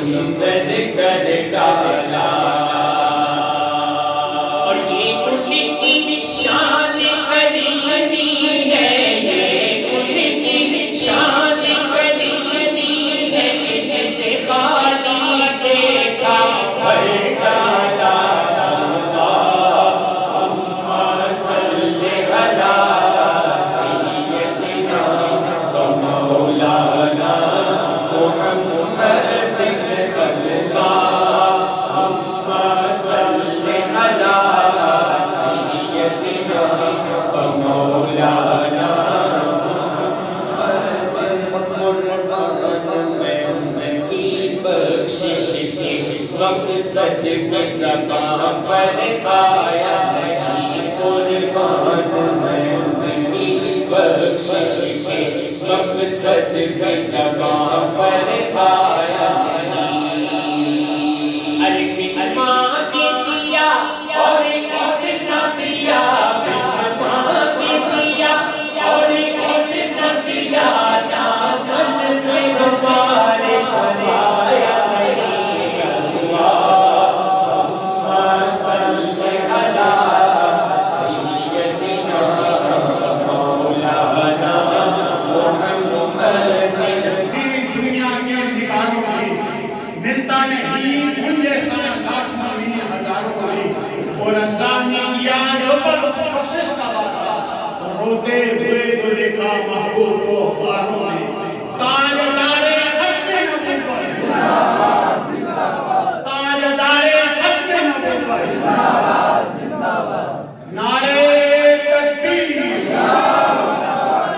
سمندر کر ڈالا، اور یہ ان کی شان کریمی ہے، یہ ان کی شان کریمی ہے کہ جسے خالی دیکھا بھر ڈالا۔ مقصد زبان پر آیا نہیں قربان میں ان کی بخشش ہے، مقصد زبان پر آیا نہیں۔ ارے ماں کے دیا اور اتنا دیا، ماں کے دیا اور اتنا دیا، دامن میں ہمارے سمایا نہیں۔ اور اللہ نے کیا لوگوں کو بخشش کا وعدہ، روتے ہوئے جو دیکھا محبوب کو اخباروں میں، تاجدار ختم نبوت، تاجدار ختم نبوت، نعرے تکبیر،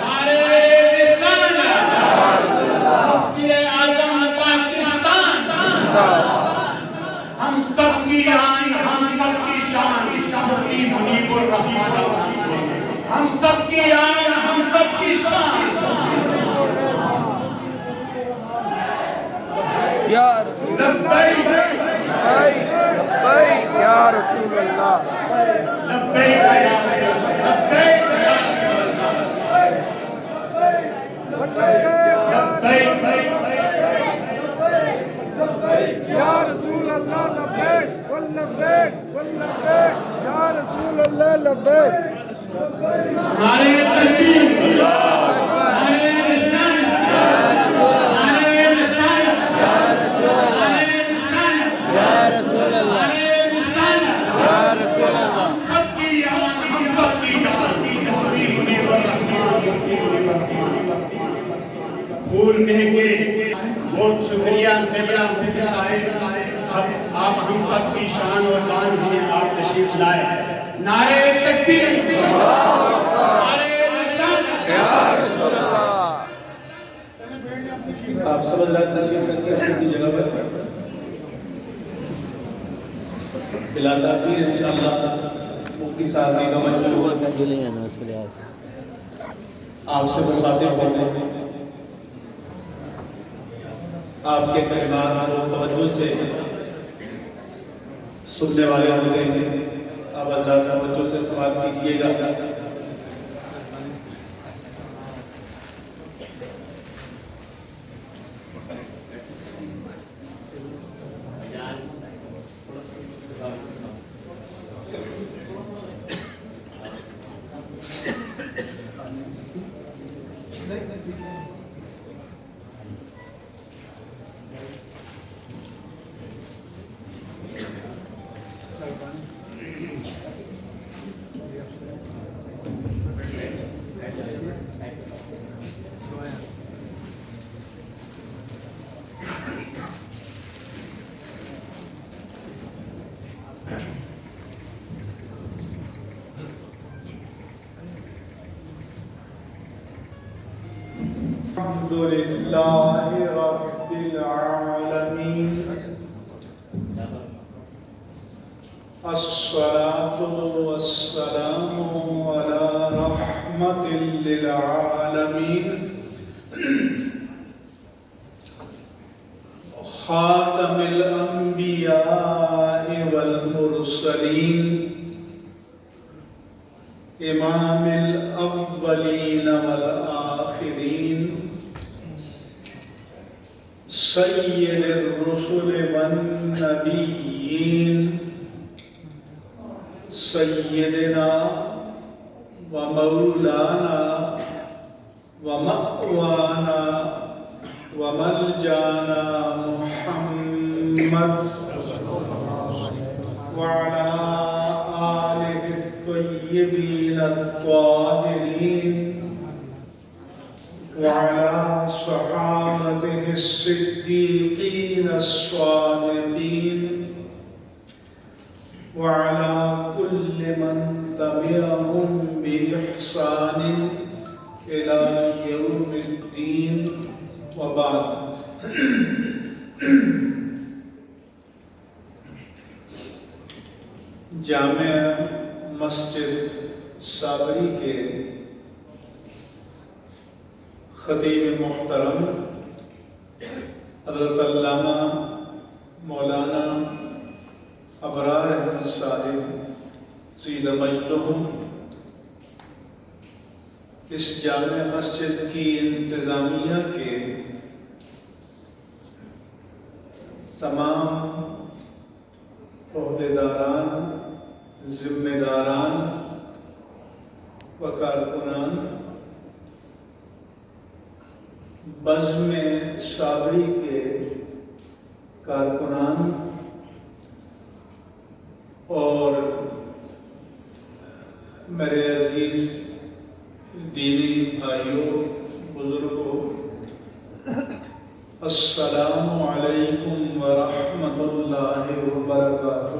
نعرے رسالت، مفتی اعظم پاکستان، ہم سب کی آن، ہم سب کی شان، مفتی منیب الرحمان، ہم سب کی آن، ہم سب کی شان۔ یا رسول لبیک لبیک یا رسول اللہ، لبیک یا رسول اللہ، لبیک یا رسول اللہ، یا رسول اللہ لبیک واللبیک واللبیک یا رسول اللہ لبیک۔ نعرے تکبیر، نعرے رسالت، نعرے رسالت، نعرے رسالت، نعرے رسالت، ہم سب کی آن، ہم سب کی جان، مفتی منیب الرحمان، مفتی منیب الرحمان۔ پھول مہنگے، بہت شکریہ قبلہ مفتی صاحب، آپ ہم سب کی شان اور بان ہیں، آپ تشریف لائے۔ نعرے تکبیر، نعرے رسالت، یا رسول اللہ۔ آپ سب حضرات تشریف رکھیں اپنی جگہ پر، بلا تاخیر انشاءاللہ مفتی صاحب کی توجہ آپ سے مخاطب ہوتے ہیں، آپ کے کلمات کو توجہ سے سننے والے ہوتے ہیں، آپ حضرات توجہ سے سماعت کیجیے گا۔ الحمد لله رب العالمين، الصلاة والسلام على رحمة للعالمين، خاتم الأنبياء والمرسلين، إمام الأولين والآخرين، سید الرسل والنبیین سیدنا ومولانا ومأوانا وملجانا محمد وعلى آله الطيبين الطاهرين وعلى صحابته الصديقين الصادقين وعلى كل من تبعهم بإحسان إلى يوم الدين وبعد. جامع مسجد صابری کے خطیب محترم حضرت علامہ مولانا ابرار احمد صاحب زید مجدہم اس جامع مسجد کی انتظامیہ کے تمام عہدیداران، ذمہ داران و کارکنان، بزم صابری کے کارکنان اور میرے عزیز دینی بھائیوں، بزرگوں، السلام علیکم ورحمۃ اللہ وبرکاتہ.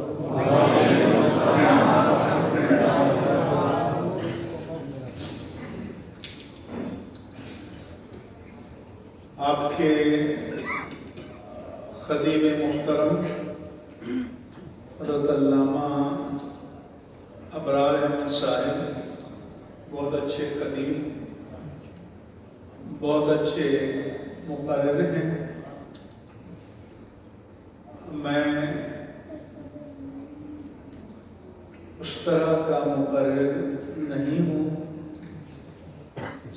آپ کے خطیب محترم حضرت علامہ ابرار احمد صاحب بہت اچھے خطیب، بہت اچھے مقرر ہیں. میں اس طرح کا مقرر نہیں ہوں.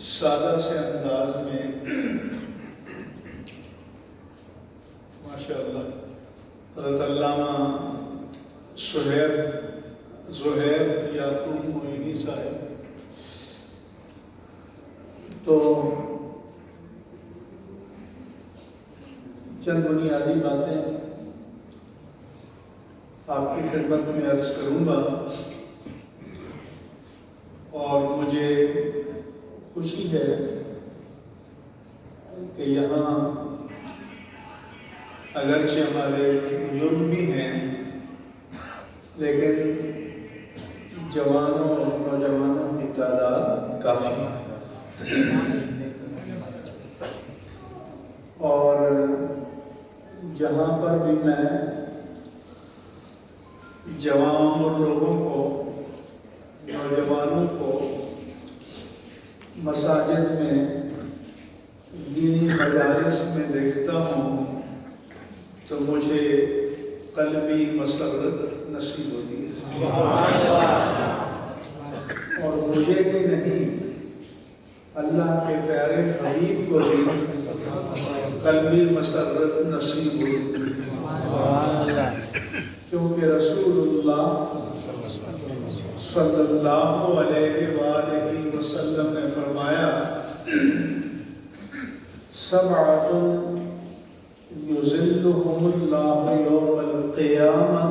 سادہ سے انداز میں ماشاءاللہ حضرت علامہ زہیر یعقوب معینی صاحب تو چند بنیادی باتیں آپ کی خدمت میں عرض کروں گا. اور مجھے خوشی ہے کہ یہاں اگرچہ ہمارے بزرگ بھی ہیں لیکن جوانوں اور نوجوانوں کی تعداد کافی ہے. اور جہاں پر بھی میں جوان لوگوں کو، نوجوانوں کو مساجد میں، دینی مجالس میں دیکھتا ہوں تو مجھے قلبی مسرت نصیب ہوتی ہے. اور مجھے بھی نہیں، اللہ کے پیارے حبیب کو بھی قلبی مسرت نصیب ہوتی ہے. کیونکہ رسول اللہ صلی اللہ علیہ وآلہ وسلم نے فرمایا سبعۃ یظلہم اللہ یوم القیامہ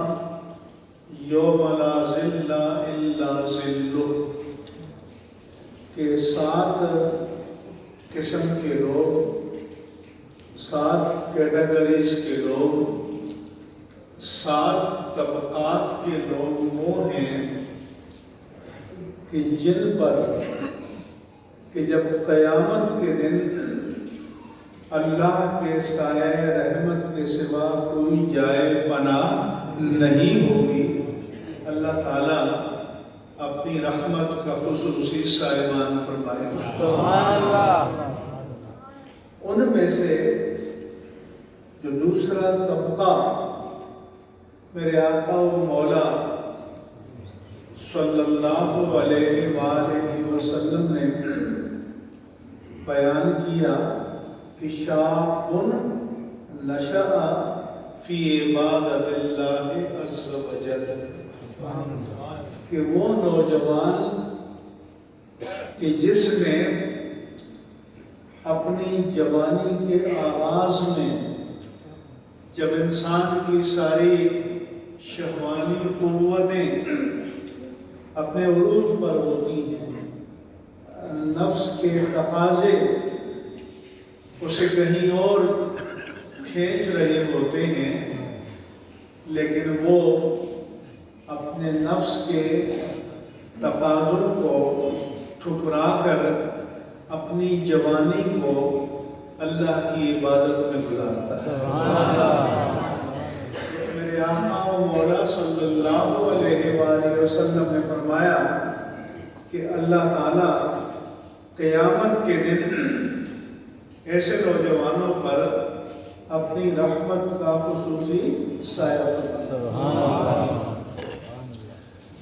یوم لا ظل الا ظلہ، کہ 7 قسم کے لوگ، 7 کیٹیگریز کے لوگ، 7 طبقات کے لوگ وہ ہیں کہ جن پر کہ جب قیامت کے دن اللہ کے سایہ رحمت کے سوا کوئی جائے پناہ نہیں ہوگی، اللہ تعالیٰ اپنی رحمت کا خصوصی سائبان فرمائے. سبحان اللہ. ان میں سے جو دوسرا طبقہ میرے آقا و مولا صلی اللہ علیہ وآلہ وسلم نے بیان کیا کہ شاب نشأ فی عبادت اللہ عز و جل، کہ وہ نوجوان کہ جس نے اپنی جوانی کے آغاز میں جب انسان کی ساری شہوانی قوتیں اپنے عروج پر ہوتی ہیں، نفس کے تقاضے اسے کہیں اور کھینچ رہے ہوتے ہیں، لیکن وہ اپنے نفس کے تقاضوں کو ٹھکرا کر اپنی جوانی کو اللہ کی عبادت میں گزارتا ہے۔ میرے آقا و مولا صلی اللہ علیہ وآلہ وسلم نے فرمایا کہ اللہ تعالیٰ قیامت کے دن ایسے نوجوانوں پر اپنی رحمت کا خصوصی سایہ فرماتا ہے۔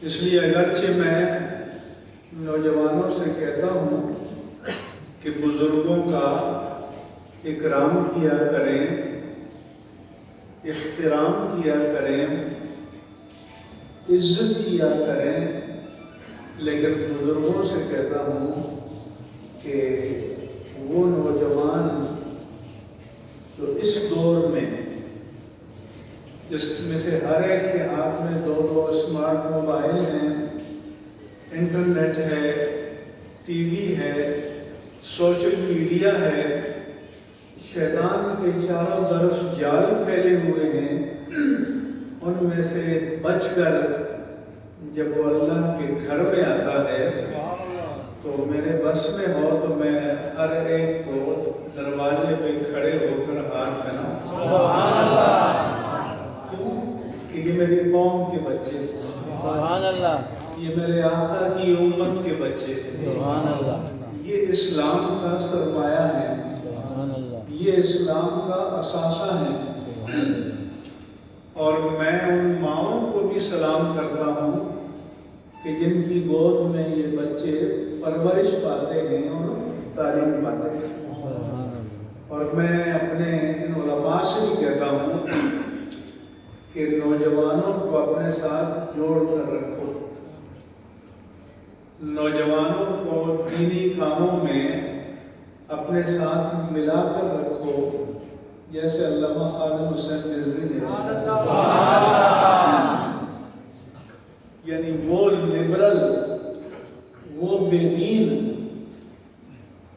اس لیے اگرچہ میں نوجوانوں سے کہتا ہوں کہ بزرگوں کا اکرام کیا کریں، احترام کیا کریں، عزت کیا کریں، لیکن بزرگوں سے کہتا ہوں کہ وہ نوجوان جو اس دور میں جس میں سے ہر ایک کے ہاتھ میں 2 اسمارٹ موبائل ہیں، انٹرنیٹ ہے، ٹی وی ہے، سوشل میڈیا ہے، شیطان کے چاروں طرف جال پھیلے ہوئے ہیں، ان میں سے بچ کر جب وہ اللہ کے گھر میں آتا ہے تو میرے بس میں ہو تو میں ہر ایک کو دروازے پہ کھڑے ہو کر ہاتھ پہناؤں۔ کیوں؟ کہ یہ میری قوم کے بچے، یہ میرے آقا کی امت کے بچے، یہ اسلام کا سرمایہ ہے، یہ اسلام کا اثاثہ ہے، اور میں ان ماؤں کو بھی سلام کرتا ہوں کہ جن کی گود میں یہ بچے پرورش پاتے ہیں اور تعلیم پاتے ہیں۔ اور میں اپنے ان علماء سے بھی کہتا ہوں کہ نوجوانوں کو اپنے ساتھ جوڑ کر رکھو، نوجوانوں کو دینی کاموں میں اپنے ساتھ ملا کر رکھو، جیسے علامہ خادم حسین رضوی نے، یعنی وہ لبرل، وہ بے دین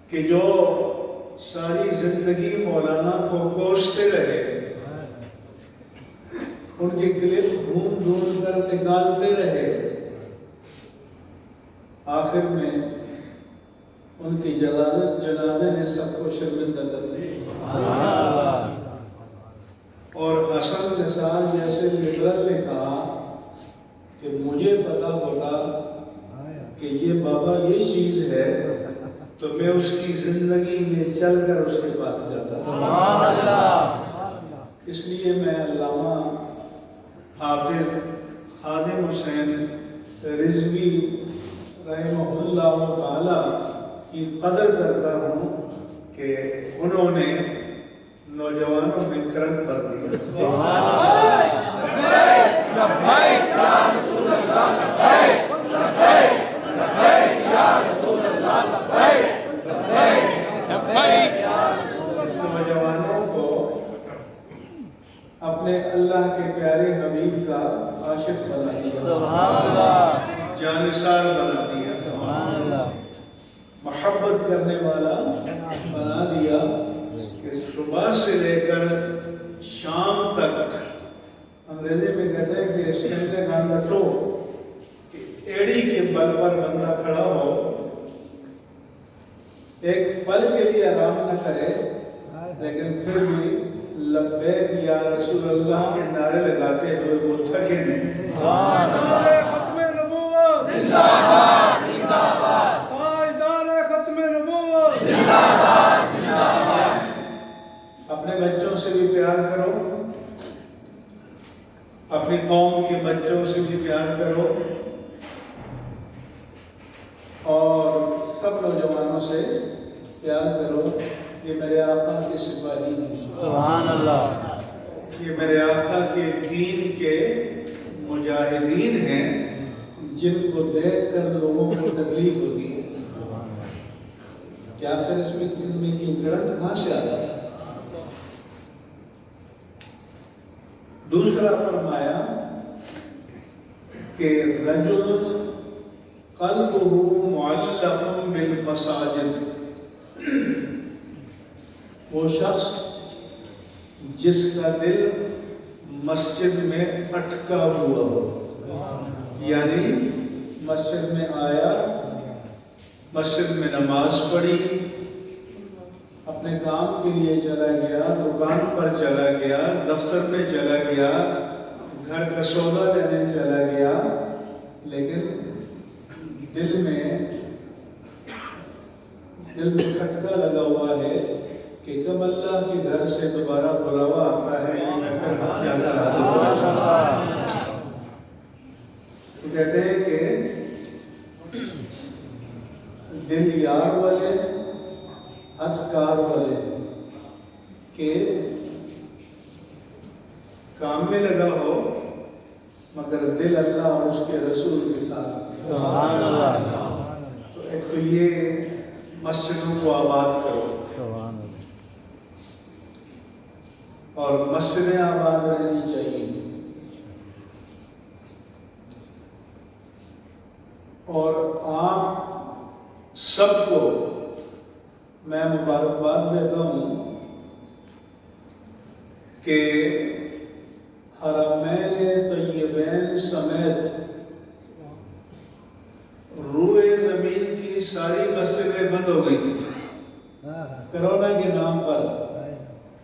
کہ جو ساری زندگی مولانا کو کوستے رہے، ان کے کلپ ڈھونڈ ڈھونڈ کر نکالتے رہے، آخر میں ان کی جنازے نے سب کو شرمندہ کر دیا۔ اور حسن نثار جیسے لبرل نے کہا کہ مجھے پتا ہوتا کہ یہ بابا یہ چیز ہے تو میں اس کی زندگی میں چل کر اس کے پاس جاتا۔ اس لیے میں علامہ حافظ خادم حسین رضوی رحمہ اللہ تعالی کی قدر کرتا ہوں کہ انہوں نے نوجوانوں میں کرنٹ بھر دیا۔ نوجوانوں کو اپنے اللہ کے پیارے حبیب کا عاشق بنا دیا، جانثار بنا دیا، محبت کرنے والا بنا دیا کہ صبح سے لے کر شام تک، انگریزی میں کہتے ہیں کہ اسٹینڈنگ آن دا ٹو، ایڑی کے بل پر بندہ کھڑا ہو، ایک پل کے لیے آرام نہ کرے، لیکن پھر بھی لبیک یا رسول اللہ کے نعرے لگاتے ہوئے وہ تھکے نہیں۔ تاجدار ختم نبوت زندہ باد، زندہ باد، تاجدار ختم نبوت زندہ باد، زندہ باد۔ اپنے بچوں سے بھی پیار کرو، اپنی قوم کے بچوں سے بھی پیار کرو، اور سب نوجوانوں سے پیار کرو، یہ میرے آقا کے سپاہی ہیں، سبحان اللہ، یہ میرے آقا کے دین کے مجاہدین ہیں جن کو دیکھ کر لوگوں کو تکلیف ہوتی ہے کہ آخر اس میں کی کرنٹ کہاں سے آتا ہے۔ دوسرا فرمایا کہ رجل قلبہ معلق بالمساجد، وہ شخص جس کا دل مسجد میں اٹکا ہوا ہو، یعنی مسجد میں آیا، مسجد میں نماز پڑھی، اپنے کام کے لیے چلا گیا، دکان پر چلا گیا، دفتر پہ چلا گیا، گھر کا سودا لینے چلا گیا، لیکن دل میں کھٹکا لگا ہوا ہے کہ کب اللہ کے گھر سے دوبارہ بلاوا آتا ہے تو کہتے ہیں کہ دل یار والے ہتھ کار والے کہ کام میں لگا ہو مگر دل اللہ اور اس کے رسول کے ساتھ، سبحان اللہ، تو ایک تو یہ مسجدوں کو آباد کرو سبحان اللہ، اور مسجدیں آباد رہنی چاہیے، اور آپ سب کو میں مبارکباد دیتا ہوں کہ حرمین طیبین سمیت روئے زمین کی ساری مسجدیں بند ہو گئی کرونا کے نام پر،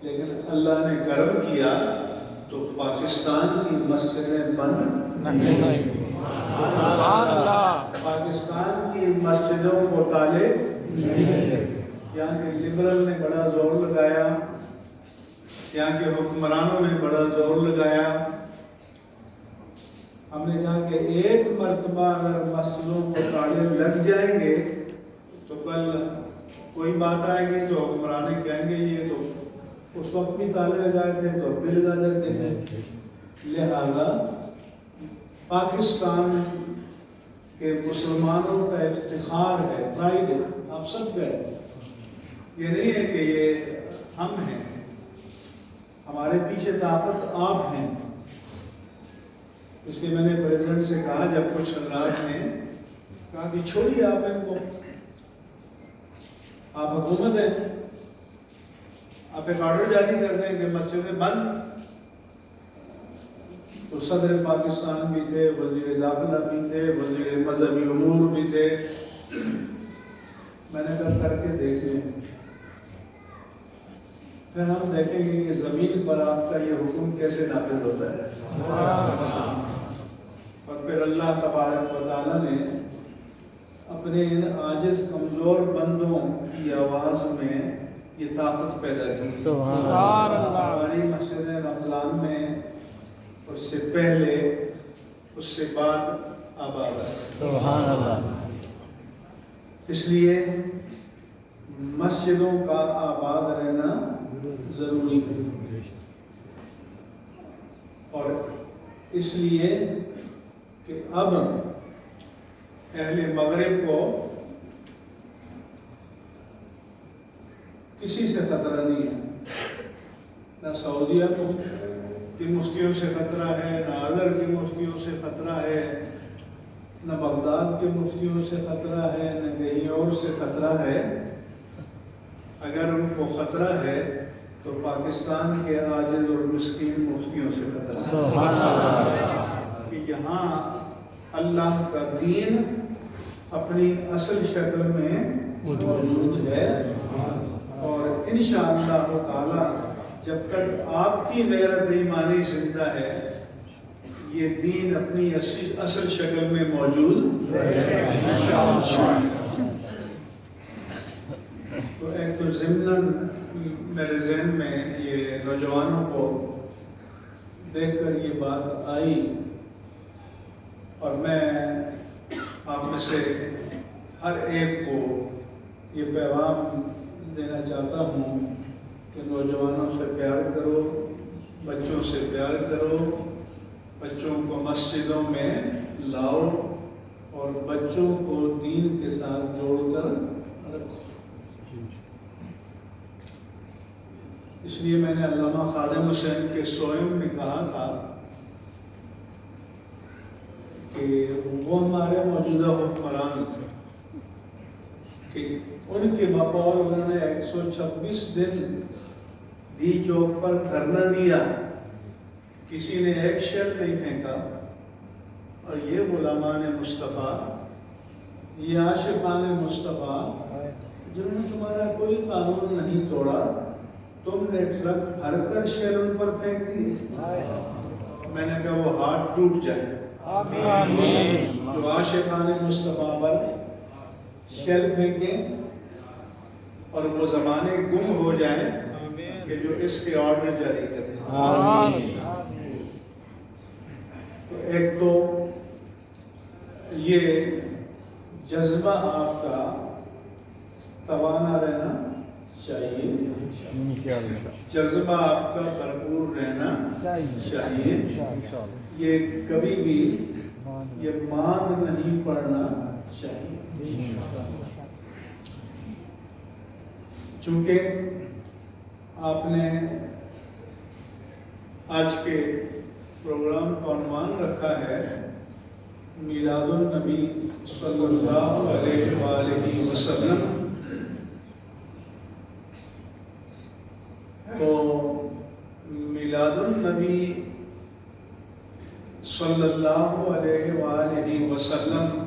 لیکن اللہ نے کرم کیا تو پاکستان کی مسجدیں بند نہیں، پاکستان کی مسجدوں کو تالے یہاں کے لبرل نے بڑا زور لگایا، یہاں کے حکمرانوں نے بڑا زور لگایا، ہم نے کہا کہ ایک مرتبہ اگر مسجدوں کو تالے لگ جائیں گے تو کل کوئی بات آئے گی تو حکمرانے کہیں گے یہ تو اس وقت بھی تالے لگائے تھے تو اب بھی لگا دیتے ہیں، لہذا پاکستان کے مسلمانوں کا افتخار ہے، پرائیڈ ہے، آپ سب کا ہے، یہ نہیں ہے کہ یہ ہم ہیں، ہمارے پیچھے طاقت آپ ہیں۔ اس لیے میں نے پریزیڈنٹ سے کہا جب کچھ حضرات نے کہا کہ چھوڑیے آپ ان کو، آپ حکومت ہیں، آپ ایک آرڈر جاری کر دیں کہ مسجدیں بند، تو صدر پاکستان بھی تھے، وزیر داخلہ بھی تھے، وزیر مذہبی امور بھی تھے، میں نے کہا کر کے دیکھ لیں، پھر ہم دیکھیں گے کہ زمین پر آپ کا یہ حکم کیسے نافذ ہوتا ہے۔ اور پھر اللہ تبارک و تعالیٰ نے اپنے ان عاجز کمزور بندوں کی آواز میں یہ طاقت پیدا کی، سبحان اللہ، ہماری مسجد رمضان میں اس سے پہلے اس سے بعد آباد ہے، سبحان اللہ، اس لیے مسجدوں کا آباد رہنا ضروری ہے، اور اس لیے کہ اب اہل مغرب کو کسی سے خطرہ نہیں ہے، نہ سعودیہ کی مفتیوں سے خطرہ ہے، نہ اظہر کی مفتیوں سے خطرہ ہے، نہ بغداد کے مفتیوں سے خطرہ ہے، نہ کہیں اور سے خطرہ ہے۔ اگر ان کو خطرہ ہے تو پاکستان کے عاجز اور مسکین مفتیوں سے خطرہ ہے، سبحان اللہ، کہ یہاں اللہ کا دین اپنی اصل شکل میں موجود ہے، اور انشاءاللہ تعالی جب تک آپ کی غیرت ایمانی زندہ ہے یہ دین اپنی اصل شکل میں موجود ہے۔ تو ایک تو ضمناً میرے ذہن میں یہ نوجوانوں کو دیکھ کر یہ بات آئی، اور میں آپ میں سے ہر ایک کو یہ پیغام دینا میں چاہتا ہوں کہ نوجوانوں سے پیار کرو، بچوں سے پیار کرو، بچوں کو مسجدوں میں لاؤ اور بچوں کو دین کے ساتھ جوڑ کر رکھو۔ اس لیے میں نے علامہ خادم حسین کے سوئم میں کہا تھا کہ وہ ہمارے موجودہ حکمران تھے کہ ان کے بقول انہوں نے 126 دن دی چوک پر دھرنا دیا، کسی نے ایک شیل نہیں پھینکا، اور یہ غلامان مصطفیٰ، یہ عاشقان مصطفیٰ جنہوں نے تمہارا کوئی قانون نہیں توڑا، تم نے ٹرک بھر کر شیل ان پر پھینک دیے۔ میں نے کہا وہ ہاتھ ٹوٹ جائے جو عاشقان مصطفیٰ پر شیل پھینکیں اور وہ زمانے گم ہو جائیں کہ جو اس کے آرڈر جاری کریں۔ تو ایک تو یہ جذبہ آپ کا توانا رہنا چاہیے، جذبہ آپ کا بھرپور رہنا چاہیے، یہ کبھی بھی یہ مانگ نہیں پڑنا چاہیے۔ چونکہ آپ نے آج کے پروگرام کا عنوان رکھا ہے میلاد النبی صلی اللہ علیہ وآلہ وسلم، تو میلاد النبی صلی اللہ علیہ وآلہ وسلم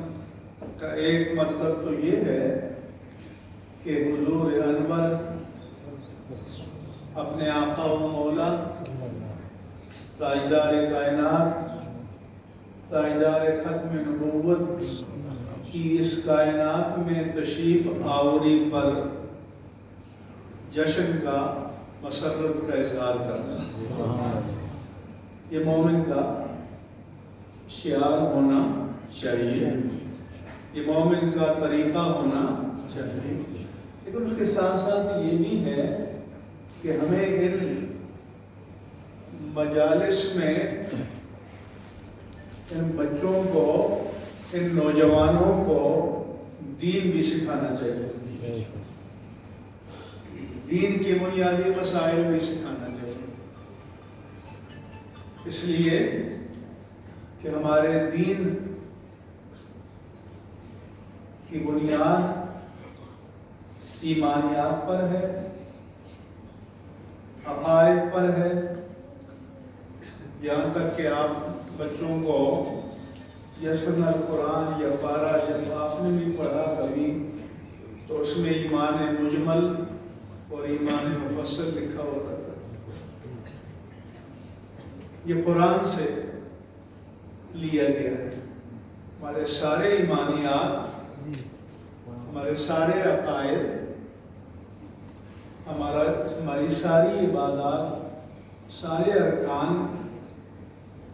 کا ایک مطلب تو یہ ہے کہ حضور انور اپنے آقا و مولا تاجدار کائنات، تاجدار ختم نبوت کی اس کائنات میں تشریف آوری پر جشن کا، مسرت کا اظہار کرنا، یہ مومن کا شعار ہونا چاہیے، یہ مومن کا طریقہ ہونا چاہیے۔ لیکن اس کے ساتھ ساتھ یہ بھی ہے کہ ہمیں ان مجالس میں ان بچوں کو، ان نوجوانوں کو دین بھی سکھانا چاہیے، دین کے بنیادی مسائل بھی سکھانا چاہیے، اس لیے کہ ہمارے دین کی بنیاد ایمانیات پر ہے، عقائد پر ہے۔ یہاں تک کہ آپ بچوں کو یسن القرآن یا پارہ جب آپ نے بھی پڑھا کبھی تو اس میں ایمان مجمل اور ایمان مفصل لکھا ہوتا تھا، یہ قرآن سے لیا گیا ہے۔ ہمارے سارے ایمانیات، ہمارے سارے عقائد، ہماری ساری عبادات، سارے ارکان،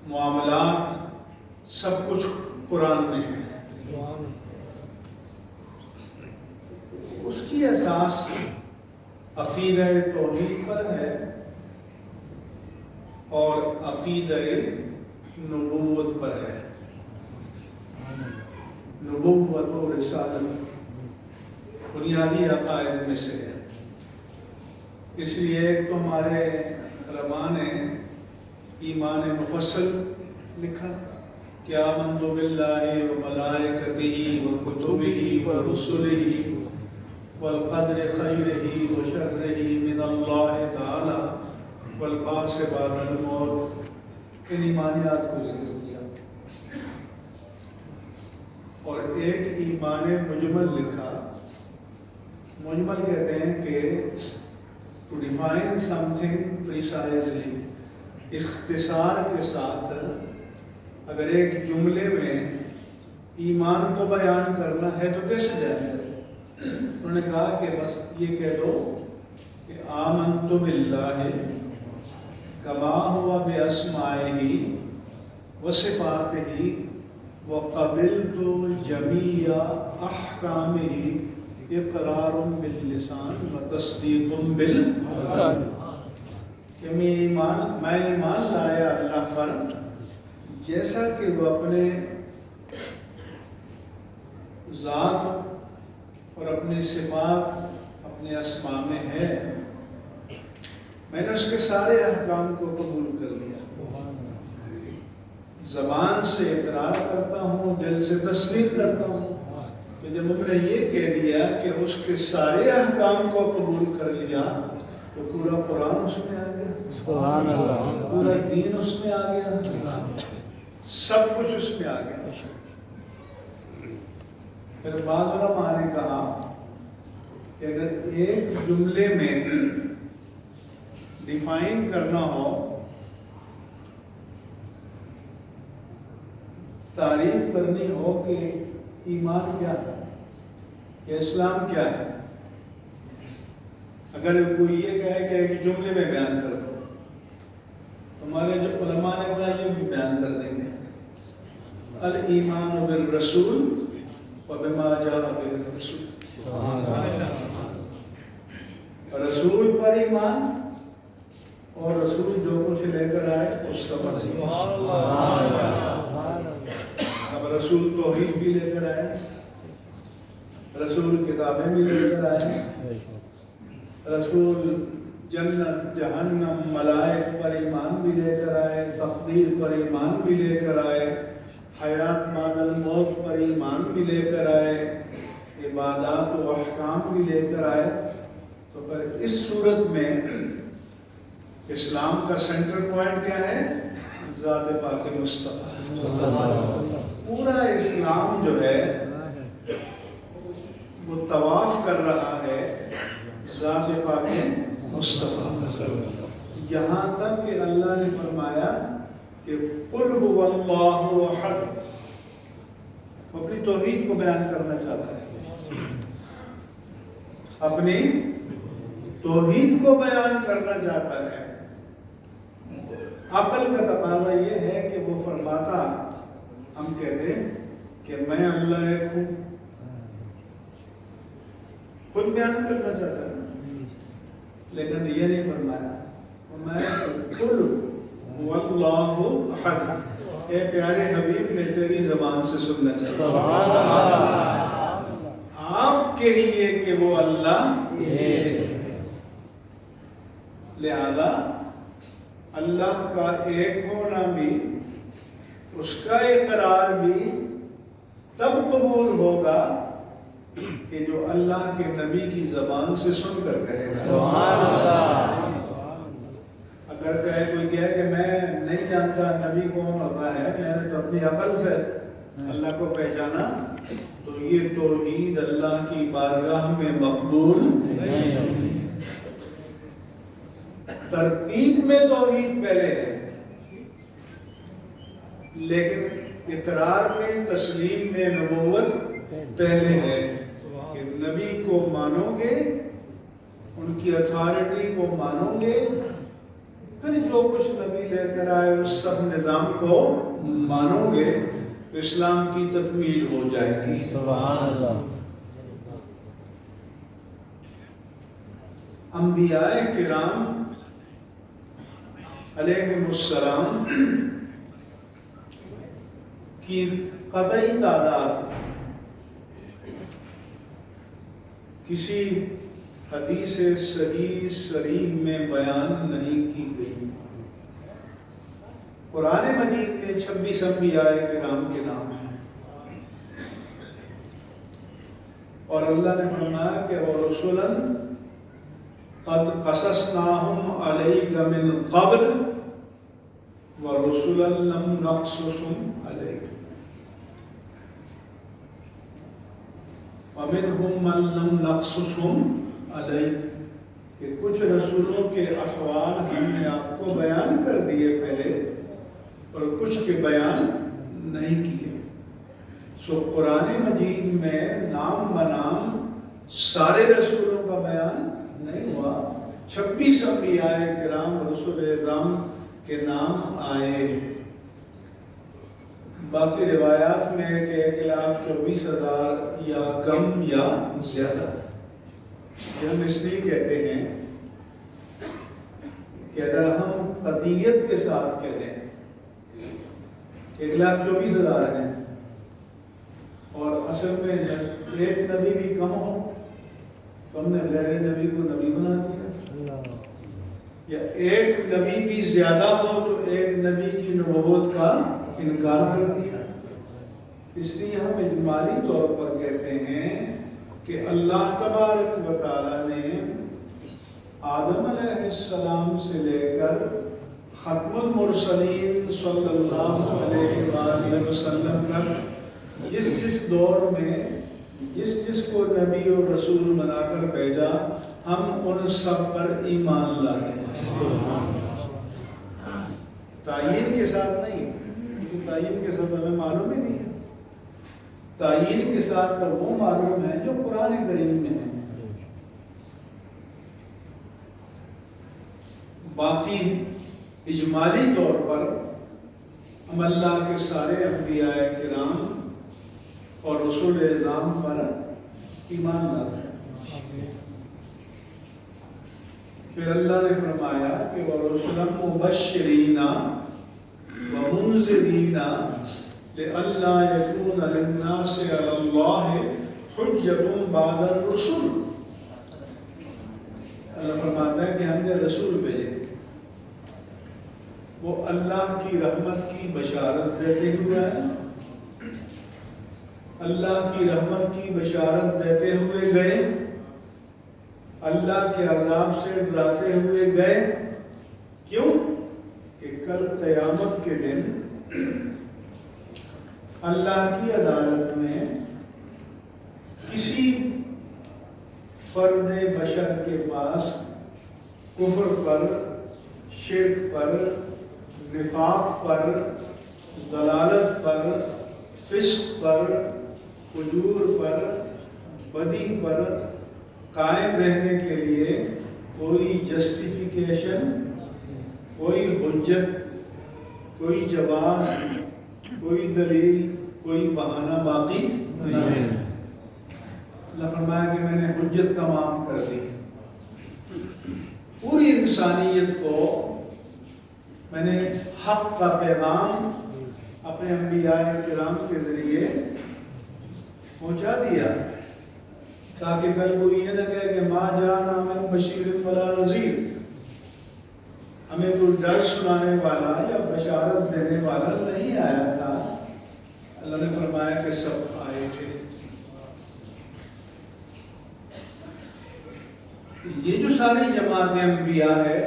معاملات، سب کچھ قرآن میں ہے۔ اس کی اساس عقیدہ توحید پر ہے اور عقیدہ نبوت پر ہے۔ نبوت و رسالت بنیادی عقائد میں سے ہے۔ اس لیے ایک تو ہمارے علماء نے ایمان مفصل لکھا کہ آمنت باللہ و ملائکتہ و کتبہ و رسلہ والقدر خیرہ و شرہ من اللہ تعالی والبعث بعد الموت، ان ایمانیات کو ذکر کیا۔ اور ایک ایمان مجمل لکھا۔ مجمل کہتے ہیں کہ to define something precisely، اختصار کے ساتھ اگر ایک جملے میں ایمان کو بیان کرنا ہے تو کیسے بیان کریں؟ انہوں نے کہا کہ بس یہ کہہ دو کہ آمنت باللہ کما ہوا باسمائہ وصفاتہ وقبلت جمیع احکامہ اقرار باللسان و تصدیق کہ میں ایمان لایا اللہ پر جیسا کہ وہ اپنے ذات اور اپنی صفات اپنے اسماء میں ہے، میں نے اس کے سارے احکام کو قبول کر لیا، زبان سے اقرار کرتا ہوں، دل سے تصدیق کرتا ہوں۔ تو جب ہم نے یہ کہہ دیا کہ اس کے سارے احکام کو قبول کر لیا تو پورا قرآن اس میں آ گیا، سبحان اللہ، پورا دین اس میں آ گیا، سب کچھ اس میں آ گیا۔ پھر بعض علماء نے کہا کہ اگر ایک جملے میں ڈیفائن کرنا ہو، تعریف کرنی ہو کہ ایمان کیا ہے کہ اسلام کیا ہے، اگر کوئی یہ کہے کہ ایک جملے میں بیان کر دو، ہمارے جو علماء نے کہا یہ بھی بیان کر دیں گے، الایمان بالرسول وبما جاء به الرسول، رسول پر ایمان اور رسول جو کچھ لے کر آئے اس پر ایمان۔ اب رسول توحید بھی لے کر آئے، رسول کتابیں بھی لے کر آئے، رسول جنت جہنم ملائک پر ایمان بھی لے کر آئے، تقدیر پر ایمان بھی لے کر آئے، حیات بعد الموت پر ایمان بھی لے کر آئے، عبادات و احکام بھی لے کر آئے۔ تو پھر اس صورت میں اسلام کا سینٹر پوائنٹ کیا ہے؟ ذات پاک مصطفیٰ۔ پورا اسلام جو ہے وہ طواف کر رہا ہے ذات پاک مصطفیٰ، یہاں تک کہ اللہ نے فرمایا کہ قل هو اللہ احد، اپنی توحید کو بیان کرنا چاہتا ہے، اپنی توحید کو بیان کرنا چاہتا ہے۔ عقل کا تقاضا یہ ہے کہ وہ فرماتا، ہم کہتے ہیں کہ میں اللہ ایک ہوں، خود بیان کرنا چاہتا ہے، لیکن یہ نہیں فرمایا میں قل هو اللہ احد۔ اے پیارے حبیب میں تیری زبان سے سننا چاہتا ہوں، آپ کہیے کہ وہ اللہ لہذا اللہ کا ایک ہونا بھی، اس کا اقرار بھی تب قبول ہوگا کہ جو اللہ کے نبی کی زبان سے سن کر کہے گا۔ سبحان اللہ۔ اگر کوئی کہے کہ میں نہیں جانتا نبی کون ہوتا ہے، میں نے تو اپنی عقل سے اللہ کو پہچانا، تو یہ توحید اللہ کی بارگاہ میں مقبول نہیں ہوگی۔ ترتیب میں توحید پہلے ہے، لیکن اقرار میں تسلیم میں نبوت پہلے ہے کہ نبی کو مانو گے، ان کی اتھارٹی کو مانو گے، پھر جو کچھ نبی لے کر آئے اس سب نظام کو مانو گے، اسلام کی تکمیل ہو جائے گی۔ سبحان اللہ۔ انبیاء کرام علیہم السلام کی قطعی تعداد کسی حدیث صحیح صریح میں بیان نہیں کی گئی۔ قرآن مجید میں 26 انبیاء کرام کے نام ہیں، اور اللہ نے فرمایا کہ وَرُسُلًا قَدْ قَصَصْنَاهُمْ عَلَيْكَ مِنْ قَبْلِ وَرُسُلًا لَمْ نَقْصُصْهُمْ عَلَيْكَ وَمِنْهُمْ مَنْ لَمْ نَقْصُصْهُمْ عَلَيْكَ، کہ کچھ رسولوں کے احوال ہم نے آپ کو بیان کر دیے پہلے، اور کچھ کے بیان نہیں کیے۔ سو قرآن مجید میں نام بنام سارے رسولوں کا بیان نہیں ہوا، 26 انبیاء کرام رسول اعظم کے نام آئے۔ باقی روایات میں کہ 1,24,000 یا کم یا زیادہ. یہ ہم اس لیے کہتے ہیں کہ اگر ہم قطعیت کے ساتھ کہتے ہیں 1,24,000 ہیں اور اصل میں ایک نبی بھی کم ہو تو ہم نے غیر نبی کو نبی بنا دیا، یا ایک نبی بھی زیادہ ہو تو ایک نبی کی نبوت کا انکار کر دیا. اس لیے ہم اجمالی طور پر کہتے ہیں کہ اللہ تبارک و تعالیٰ نے آدم علیہ السلام سے لے کر ختم المرسلین صلی اللہ علیہ وآلہ وسلم تک جس دور میں جس کو نبی اور رسول بنا کر بھیجا، ہم ان سب پر ایمان لاتے ہیں. تعین کے ساتھ نہیں، تعین کے ساتھ ہمیں معلوم ہی نہیں ہے. تعین کے ساتھ تو وہ معلوم ہے جو قرآن کریم میں ہے. باقی اجمالی طور پر ہم اللہ کے سارے انبیاء کرام اور رسول اعظام پر ایمان لاتے ہیں. پھر اللہ نے فرمایا کہ وَرُسُلًا مُبَشِّرِينَ وَمُنذِرِينَ لِئَلَّا يَكُونَ لِلنَّاسِ عَلَى اللَّهِ حُجَّةٌ بَعْدَ الرُّسُلِ. اللہ فرماتا ہے کہ ہم نے رسول بھیجے، وہ اللہ کی رحمت کی بشارت دیتے ہوئے ہیں، اللہ کی رحمت کی بشارت دیتے ہوئے گئے، اللہ کے عذاب سے ڈراتے ہوئے گئے. کیوں؟ کہ کل قیامت کے دن اللہ کی عدالت میں کسی فرد بشر کے پاس کفر پر، شرک پر، نفاق پر، ضلالت پر، فسق پر، فجور پر، بدی پر قائم رہنے کے لیے کوئی جسٹیفیکیشن، کوئی حجت، کوئی جواز، کوئی دلیل، کوئی بہانہ باقی نہیں ہے. اللہ فرمایا کہ میں نے حجت تمام کر دی. پوری انسانیت کو میں نے حق کا پیغام اپنے انبیاء کرام کے ذریعے پہنچا دیا، تاکہ کل کوئی یہ نہ کہے کہ ما جانا من بشیر ولا نذیر، ہمیں کوئی ڈر سنانے والا یا بشارت دینے والا نہیں آیا تھا. اللہ نے فرمایا کہ سب آئے تھے. یہ جو ساری جماعت انبیاء ہے،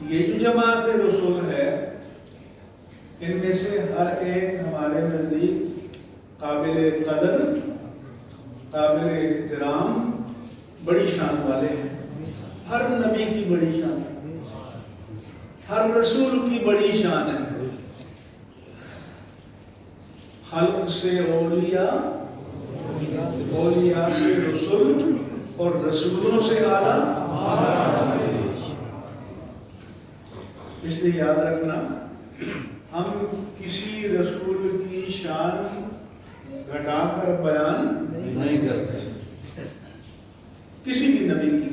یہ جو جماعت رسول ہے، ان میں سے ہر ایک ہمارے نزدیک قابل قدر، قابل احترام، بڑی شان والے ہیں. ہر نبی کی بڑی شان ہے، ہر رسول کی بڑی شان ہے. خلق سے اولیاء، اولیاء سے رسول، اور رسولوں سے اعلیٰ. اس لیے یاد رکھنا، ہم کسی رسول کی شان گھٹا کر بیان نہیں کرتے. کسی بھی نبی کی،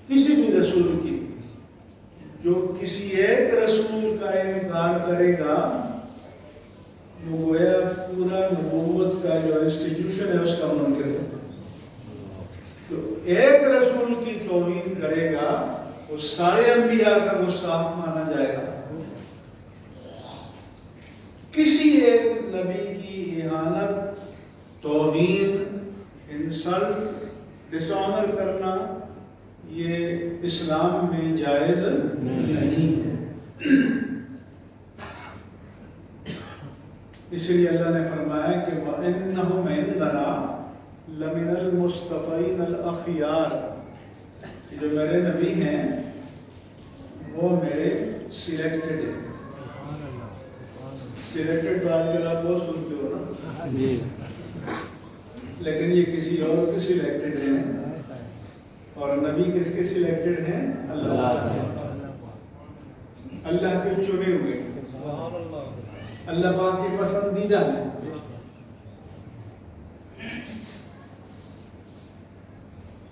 کسی بھی رسول کی. جو کسی ایک رسول کا انکار کرے گا، وہ گویا پورا نبوت کا جو انسٹیٹیوشن ہے اس کا منکر ہے. تو ایک رسول کی توہین کرے گا، وہ سارے انبیاء کا گستاخ مانا جائے گا. کسی ایک نبی کی اہانت، توہین، انسلٹ، ڈس آنر کرنا یہ اسلام میں جائز نہیں ہے. اس لیے اللہ نے فرمایا کہ وَإِنَّهُمْ عِنْدَنَا لَمِنَ الْمُصْطَفَيْنَ الْأَخْيَارِ، جو میرے نبی ہیں وہ میرے سلیکٹڈ ہیں. سلیکٹڈ بات کر آپ بہت سنتے ہو نا، لیکن یہ کسی اور کے سلیکٹڈ ہیں. اور نبی کس کے سلیکٹڈ ہیں؟ اللہ کے چنے ہوئے. اللہ پاک کے پسندیدہ ہیں.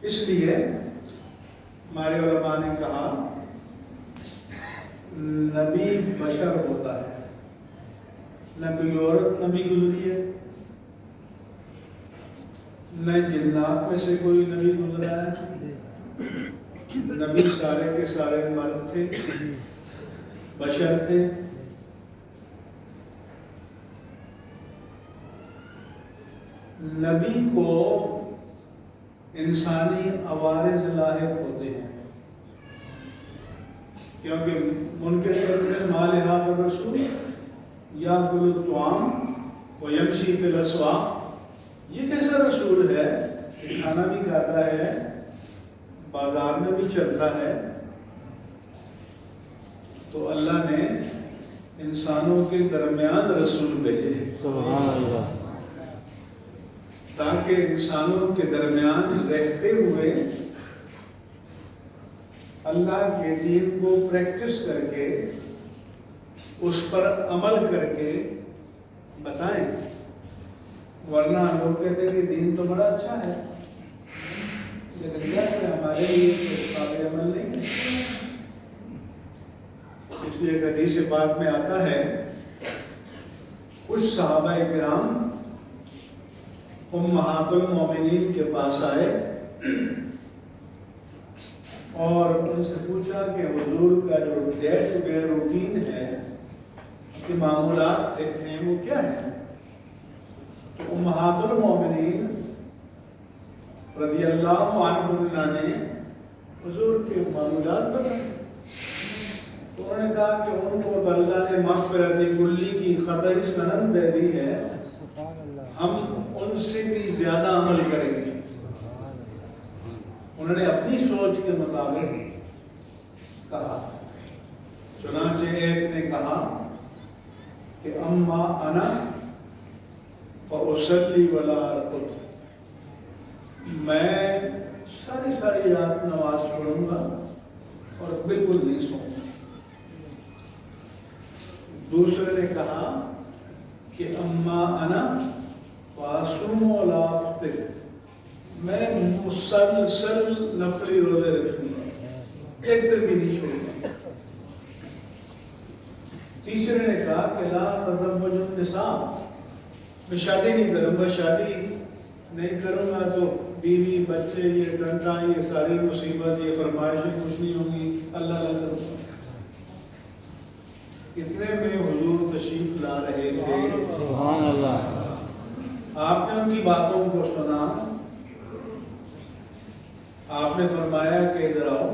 اس لیے ہمارے علماء نے کہا نبی بشر ہوتا ہے، نہ کوئی عورت نبی گزری ہے، نہ جنات میں سے کوئی نبی گزرا ہے. نبی سارے کے سارے مرد تھے، بشر تھے. نبی کو انسانی عوارض لاحق ہوتے ہیں، کیونکہ منکر کہتے ہیں مال حاق الرسول یا کل الطعام ویمشی فی الاسواق. یہ کیسا رسول ہے کہ کھانا بھی کھاتا ہے، بازار میں بھی چلتا ہے؟ تو اللہ نے انسانوں کے درمیان رسول بھیجے سبحان اللہ. تاکہ انسانوں کے درمیان رہتے ہوئے اللہ کے دین کو پریکٹس کر کے اس پر عمل کر کے بتائیں. ورنہ لوگ کہتے ہیں کہ دین تو بڑا اچھا ہے لیکن کیا ہے ہمارے لیے قابل عمل نہیں ہے. اس لیے حدیث پاک میں آتا ہے کچھ صحابہ کرام امہات المومنین کے پاس آئے اور ان سے پوچھا کہ حضور کا جو ڈے ٹو ڈے روٹین ہے کہ معمولات ہیں وہ کیا ہیں؟ تو امہات المومنین رضی اللہ عنہن نے حضور کے معمولات بتائے. تو انہوں نے کہا کہ ان کو تو اللہ نے مغفرت کلی کی قطعی سند دے دی ہے، ہم ان سے بھی زیادہ عمل کریں گے. انہوں نے اپنی سوچ کے مطابق کہا. چنانچہ ایک نے کہا کہ اما انا فاصلی ولا ارقد، میں ساری رات نماز پڑھوں گا اور بالکل نہیں سوؤں گا. دوسرے نے کہا کہ اما انا فاصوم ولا افطر، میں مسلسل نفلی روزے رکھوں گا، ایک دن بھی نہیں چھوڑوں گا. تیسرے نے کہا کہ لا تزوج النساء، میں شادی نہیں کروں گا، شادی نہیں کروں گا تو بیوی بچے یہ ٹنٹا یہ ساری مصیبت یہ فرمائشیں کچھ نہیں ہوں گی، اللہ نہ کروں گا. اتنے میں حضور تشریف لا رہے تھے. سبحان اللہ. آپ نے ان کی باتوں کو سنا، آپ نے فرمایا کہ ادھر آؤ،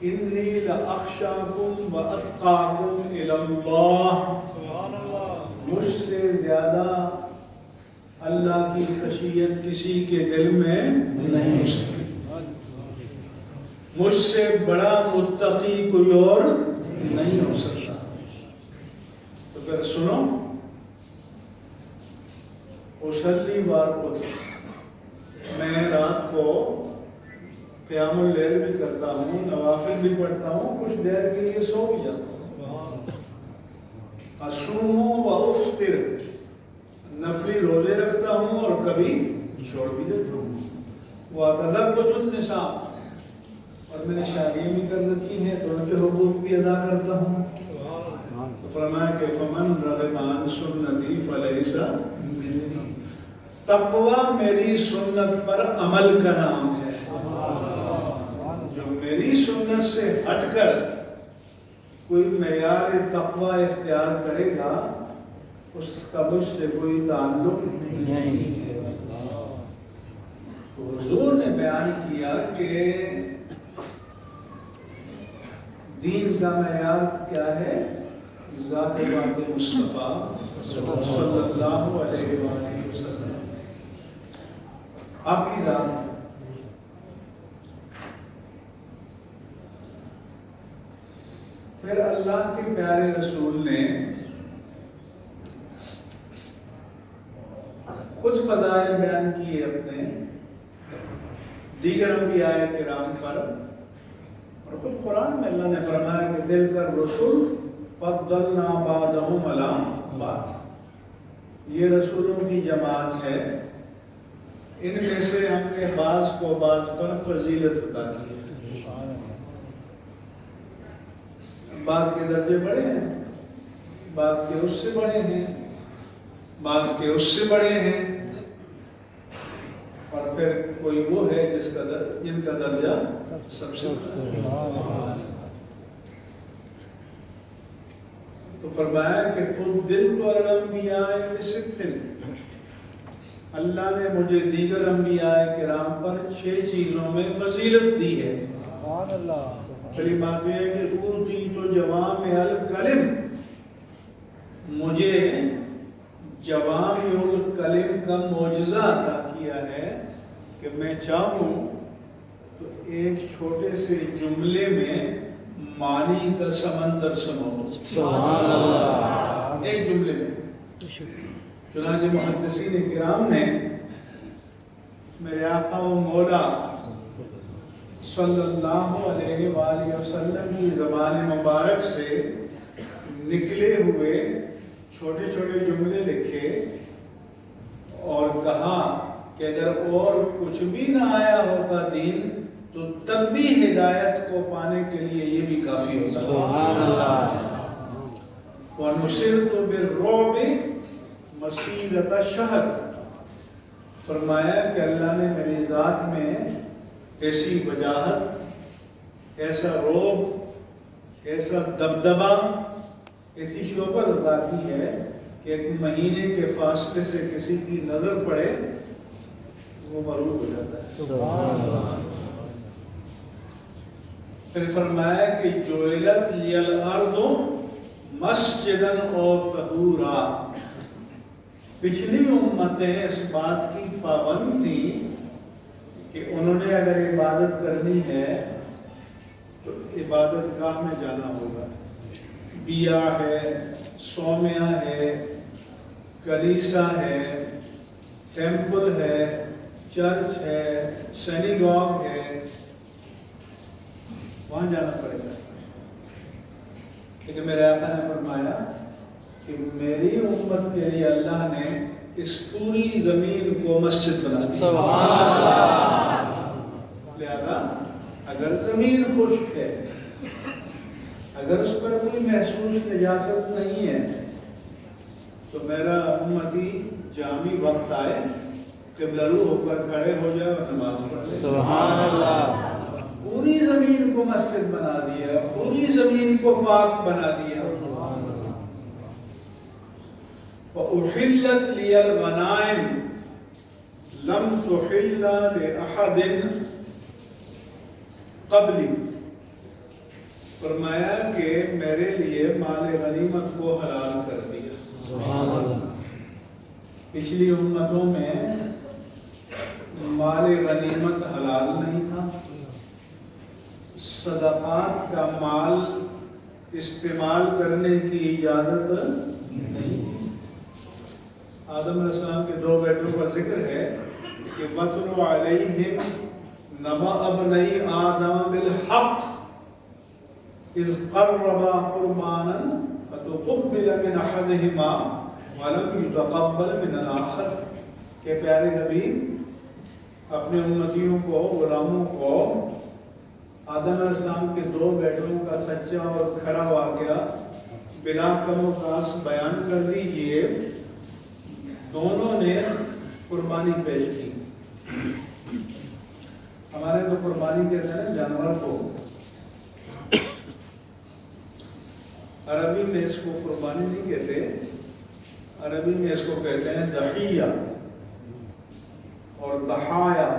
انی لاخشاکم واتقاکم الی اللہ، مجھ سے زیادہ اللہ کی خشیت کسی کے دل میں نہیں ہو سکتی، مجھ سے بڑا متقی کوئی اور نہیں ہو سکتا. تو پھر سنو، اصلی وارقد، میں رات کو قیام اللیل بھی کرتا ہوں، نوافل بھی پڑھتا ہوں، کچھ دیر کے لیے سو بھی جاتا ہوں. اصوم و افطر، نفلی روزے رکھتا ہوں اور کبھی چھوڑ بھی دیتا ہوں. واتزوج النساء، اور میں نے شادیاں بھی کر رکھی ہیں تو ان کے حقوق بھی ادا کرتا ہوں. تو فرمایا کہ فمن رغب عن سنتی فلیس منی، تقویٰ میری سنت پر عمل کا نام ہے. جو میری سنت سے ہٹ کر کوئی معیار تقویٰ اختیار کرے گا اس کا مجھ سے کوئی تعلق نہیں. تو حضور نے بیان کیا کہ دین کا معیار کیا ہے؟ ذات پاک مصطفیٰ صلی اللہ علیہ وآلہ وسلم، آپ کی ذات. پھر اللہ کے پیارے رسول نے خود فضائل بیان کیے اپنے دیگر انبیاء کرام پر. اور خود قرآن میں اللہ نے فرمایا کہ دل کر رسول فضلنا بعضهم علی بعض، یہ رسولوں کی جماعت ہے، ان میں سے ہم نے بعض کو بعض پر فضیلت عطا کی ہے۔ بعض کے درجے بڑے ہیں، بعض کے اس سے بڑے ہیں، بعض کے اس سے بڑے ہیں، اور پھر کوئی وہ ہے جن کا درجہ سب سے بڑا ہے۔ تو فرمایا کہ فضلت علی الانبیاء بست، اللہ نے مجھے دیگر انبیاء کرام پر 6 چیزوں میں فضیلت دی ہے۔ سبحان اللہ۔ پہلی بات یہ ہے کہ اوتیت جوامع الکلم، مجھے جوامع الکلم کا معجزہ عطا کیا ہے کہ میں چاہوں تو ایک چھوٹے سے جملے میں معنی کا سمندر سماؤں، سبحان اللہ۔ ایک جملے میں۔ چنانچہ محدثین کرام نے میرے آقا و مولا صلی اللہ علیہ وآلہ وسلم کی زبان مبارک سے نکلے ہوئے چھوٹے چھوٹے جملے لکھے اور کہا کہ اگر اور کچھ بھی نہ آیا ہوتا دین تو تب بھی ہدایت کو پانے کے لیے یہ بھی کافی ہوتا۔ سبحان اللہ۔ وَنُصِرْتُ بِالرُّعْبِ مَسِیرَةَ شَہْرٍ، فرمایا کہ اللہ نے میری ذات میں ایسی وجاہت، ایسا رعب، ایسا دبدبا، ایسی شوبت عطا کی ہے کہ 1 مہینے کے فاصلے سے کسی کی نظر پڑے وہ مرعوب ہو جاتا ہے۔ سبحان اللہ۔ پھر فرمایا کہ جُعِلَتْ لِيَ الْأَرْضُ مَسْجِدًا وَطَهُورًا، پچھلی امتیں اس بات کی پابند تھیں کہ انہوں نے اگر عبادت کرنی ہے تو عبادت گاہ میں جانا ہوگا، بیا ہے، صومعہ ہے، کلیسا ہے، ٹیمپل ہے، چرچ ہے، سینیگاگ ہے، وہاں جانا پڑے گا۔ لیکن میرے آقا نے فرمایا کہ میری امت کے لیے اللہ نے اس پوری زمین کو مسجد بنا دی۔ سبحان اللہ۔ لہذا اگر زمین خشک ہے، اگر اس پر کوئی محسوس نجاست نہیں ہے تو میرا امتی جامع وقت آئے قبلہ رو ہو کر کھڑے ہو جائے اور نماز پڑھ لے۔ سبحان اللہ۔ پوری زمین کو مسجد بنا دیا، پوری زمین کو پاک بنا دیا۔ وَأُحِلَّتْ لِيَ الْغَنَائِمُ لَمْ تُحِلَّ لِأَحَدٍ قَبْلِي، فرمایا کہ میرے لیے مال غنیمت کو حلال کر دیا۔ سبحان اللہ۔ پچھلی امتوں میں مال غنیمت حلال نہیں تھا، صدقات کا مال استعمال کرنے کی اجازت نہیں تھی۔ آدم علیہ السلام کے 2 بیٹوں کا ذکر ہے کہ وَاتْلُ عَلَيْهِمْ نَبَأَ ابْنَيْ آدَمَ بِالْحَقِّ إِذْ قَرَّبَا قُرْبَانًا فَتُقُبِّلَ مِنْ أَحَدِهِمَا وَلَمْ يُتَقَبَّلْ مِنَ الْآخَرِ، کہ پیارے حبیب اپنے امتیوں کو، غلاموں کو آدم علیہ السلام کے 2 بیٹوں کا سچا اور کھڑا واقعہ بلا کم و کاس بیان کر دیجئے۔ دونوں نے قربانی پیش کی۔ ہمارے تو قربانی کہتے ہیں جانور کو، عربی میں اس کو قربانی نہیں کہتے، عربی میں اس کو کہتے ہیں ضحیہ اور ضحایا،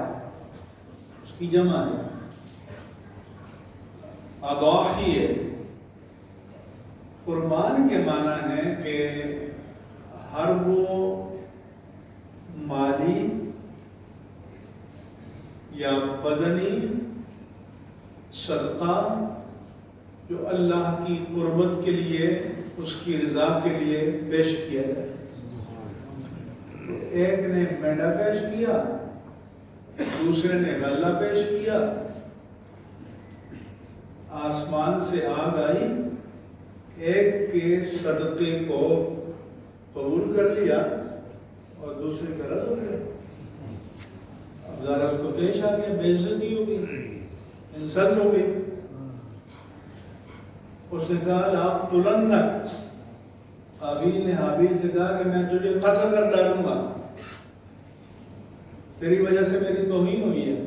اس کی جمع ہے اضاحی ہے۔ قربان کے معنی ہے کہ ہر وہ مالی یا بدنی صدقہ جو اللہ کی قربت کے لیے، اس کی رضا کے لیے پیش کیا جائے۔ ایک نے مینڈا پیش کیا، دوسرے نے غلہ پیش کیا، آسمان سے آگ آئی، ایک کے صدقے کو قبول کر لیا اور دوسرے کا رد ہو گیا۔ اب ذرا اس کو پیش آ گیا، بے عزتی ہو گئی، انسلٹ ہو گئی۔ اس نے کہا آپ تلنک، قابیل نے حابیل سے کہا کہ میں تجھے قتل کر ڈالوں گا، تیری وجہ سے میری توہین ہوئی ہے۔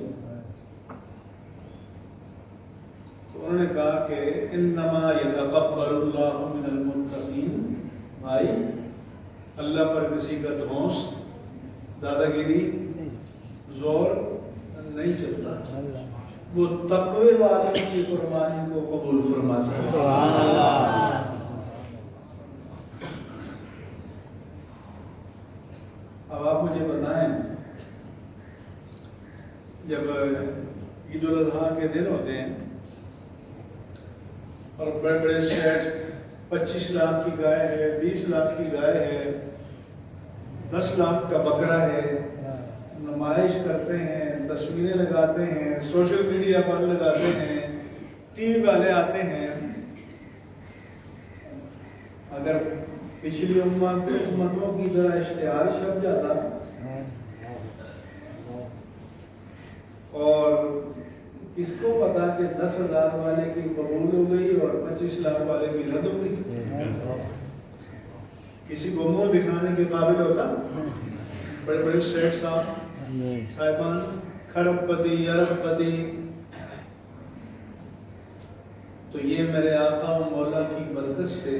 تو انہوں نے کہا کہ انما یتقبل اللہ من المتقین، بھائی اللہ پر کسی کا دھونس، دادا گیری، زور نہیں چلتا، وہ تقوی والوں کی قربانی کو قبول فرماتا ہے۔ سبحان اللہ۔ اب آپ مجھے بتائیں، جب عید الاضحیٰ کے دن ہوتے ہیں اور بڑے بڑے سیٹ 25 لاکھ کی گائے ہے، 20 لاکھ کی گائے ہے، 10 لاکھ کا بکرا ہے، نمائش کرتے ہیں، تصویریں لگاتے ہیں، سوشل میڈیا پر لگاتے ہیں، ٹی وی والے آتے ہیں۔ اگر پچھلی امتوں کی طرح اشتہار چھپ جاتا اور کس کو پتا کہ 10,000 والے کی قبول ہو گئی اور 25 لاکھ والے کی رد ہو گئی، کسی کو منہ دکھانے کے قابل ہوتا؟ بڑے بڑے شیخ صاحبان، کھرب پتی، ارب پتی، تو یہ میرے آقا و مولا کی برکت سے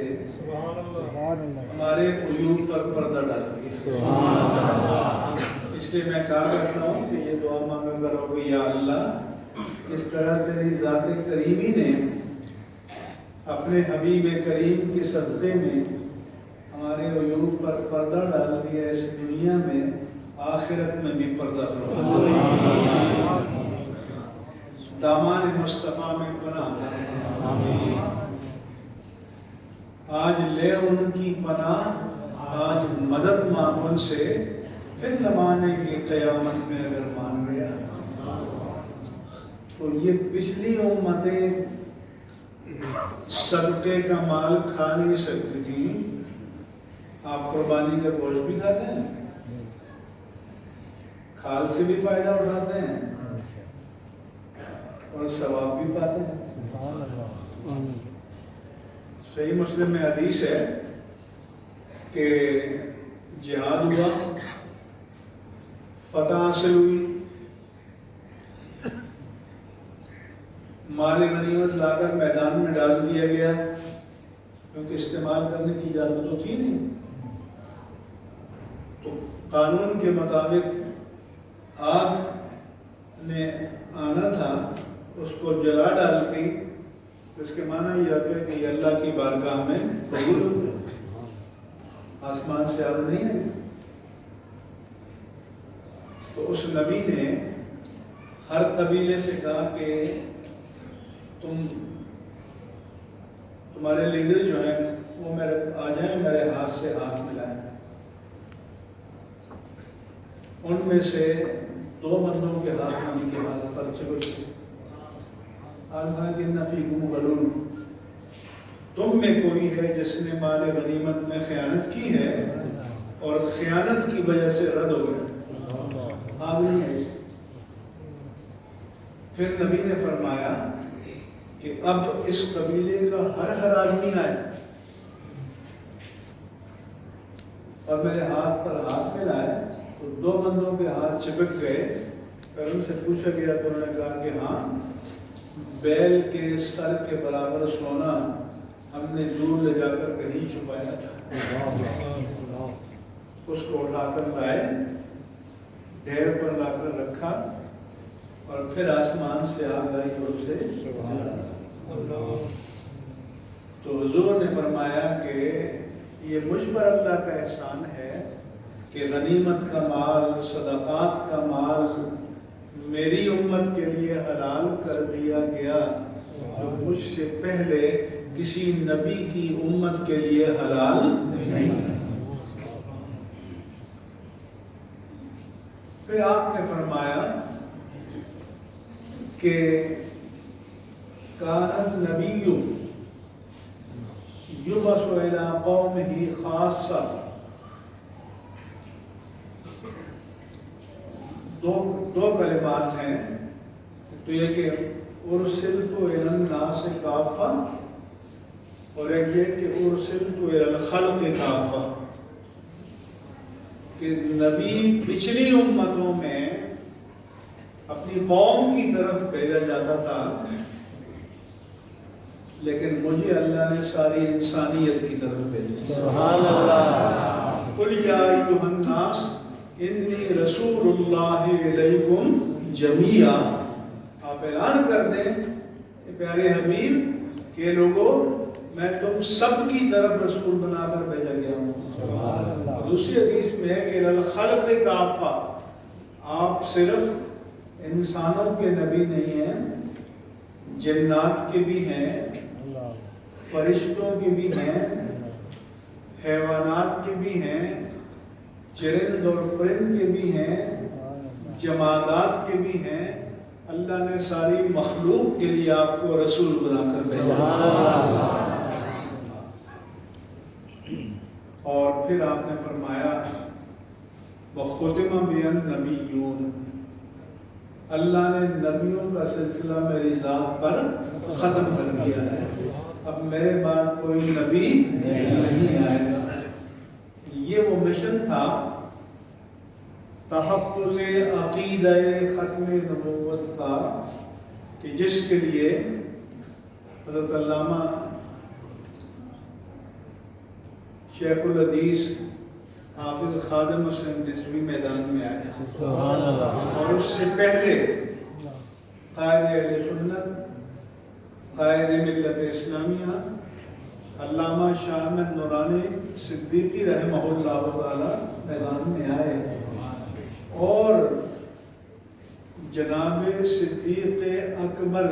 ہمارے عیوب پر پردہ ڈالتی ہے۔ اس لیے میں کہا کرتا ہوں کہ یہ دعا مانگا کرو کہ یا اللہ، اس طرح تیری ذات کریمی نے اپنے حبیب کریم کے صدقے میں ہمارے عیوب پر پردہ ڈال دیا، اس دنیا میں آخرت میں بھی پردہ فرما، دامان مصطفیٰ میں پناہ، آج لے ان کی پناہ، آج مدد مانگ ان سے، پھر زمانے کی قیامت میں اگر مان گیا۔ تو یہ پچھلی امتیں صدقے کا مال کھا نہیں سکتی تھی، آپ قربانی کا گوشت بھی کھاتے ہیں، کھال سے بھی فائدہ اٹھاتے ہیں اور ثواب بھی پاتے ہیں۔ صحیح مسلم میں حدیث ہے کہ جہاد ہوا، فتح حاصل ہوئی، مال غنیمت لا کر میدان میں ڈال دیا گیا، کیونکہ استعمال کرنے کی اجازت تو تھی نہیں۔ تو قانون کے مطابق آگ نے آنا تھا، اس کو جلا ڈالتی، اس کے معنی یہ ہے کہ یہ اللہ کی بارگاہ میں قبول ہو گیا، آسمان سے آگ نہیں ہے۔ تو اس نبی نے ہر قبیلے سے کہا کہ تمہارے لیڈر جو ہیں وہ میرے آ جائیں، میرے ہاتھ سے ہاتھ ملائیں۔ ان میں سے 2 بندوں کے ہاتھ نبی کے ہاتھ پر چپٹ گئے۔ تم میں کوئی ہے جس نے مال غنیمت میں خیانت کی ہے اور خیانت کی وجہ سے رد ہو گیا، آگ نہیں ہے۔ پھر نبی نے فرمایا کہ اب اس قبیلے کا ہر آدمی آئے اور میرے ہاتھ پر ہاتھ ملائے۔ تو 2 بندوں کے ہاتھ چپک گئے، پھر ان سے پوچھا گیا تو انہوں نے کہا کہ ہاں، بیل کے سر کے برابر سونا ہم نے دور لے جا کر کہیں چھپایا تھا، اس کو اٹھا کر لائے، ڈھیر پر لا کر رکھا اور پھر آسمان سے آگ آئی اور اسے جلا۔ تو حضور نے فرمایا کہ یہ مجھ پر اللہ کا احسان ہے کہ غنیمت کا مال، صدقات کا مال میری امت کے لیے حلال کر دیا گیا، جو مجھ سے پہلے کسی نبی کی امت کے لیے حلال نہیں۔ پھر آپ نے فرمایا کہ کان النبی یبعث الی قومہ خاصہ. دو کلمات ہیں، تو یہ کہ ارسلت الی الناس کافہ، اور ایک یہ کہ ارسلت الی الخلق کافہ، کہ نبی پچھلی امتوں میں اپنی قوم کی طرف بھیجا جاتا تھا، لیکن مجھے اللہ نے ساری انسانیت کی طرف بھیجا. سبحان اللہ. قل یا ایھا الناس انی رسول اللہ علیکم جمیعا. آپ اعلان کر دیں پیارے حبیب کہ لوگوں میں تم سب کی طرف رسول بنا کر بھیجا گیا ہوں. دوسری حدیث میں ہے کہ الخلق کافہ، آپ صرف انسانوں کے نبی نہیں ہیں، جنات کے بھی ہیں، فرشتوں کے بھی ہیں، حیوانات کے بھی ہیں، چرند اور پرند کے بھی ہیں، جمادات کے بھی ہیں. اللہ نے ساری مخلوق کے لیے آپ کو رسول بنا کر بھیجا. اور پھر آپ نے فرمایا وَخُتِمَ بِهِ النَّبِيُّونَ، اللہ نے نبیوں کا سلسلہ میری ذات پر ختم کر دیا ہے، اب میرے بعد کوئی نبی نہیں آئے گا. یہ وہ مشن تھا تحفظ عقیدہ ختم نبوت کا، کہ جس کے لیے حضرت علامہ شیخ الحدیث حافظ خادم حسین رضوی میدان میں آئے. سبحان اللہ. اور اس سے پہلے قائد اہل سنت، قائد ملت اسلامیہ علامہ شاہ احمد نورانی صدیقی رحمہ اللہ تعالی میدان میں آئے، اور جناب صدیق اکبر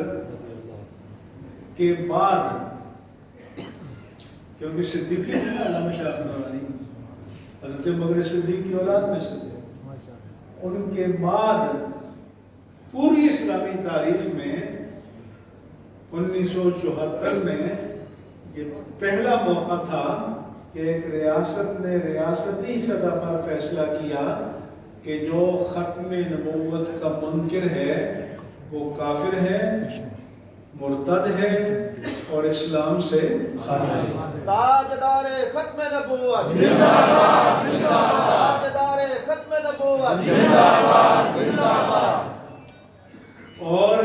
کے بعد، کیونکہ صدیقی تھے نا علامہ شاہ احمد نورانی، حضرت بکر صدیق کی اولاد میں سے تھے، ان کے بعد پوری اسلامی تاریخ میں 1974 میں یہ پہلا موقع تھا کہ ایک ریاست نے ریاستی سطح پر فیصلہ کیا کہ جو ختم نبوت کا منکر ہے وہ کافر ہے، مرتد ہے اور اسلام سے خارج ہے. تاجدار ختم نبوت زندہ باد، زندہ باد. تاجدار ختم نبوت زندہ باد، زندہ باد. اور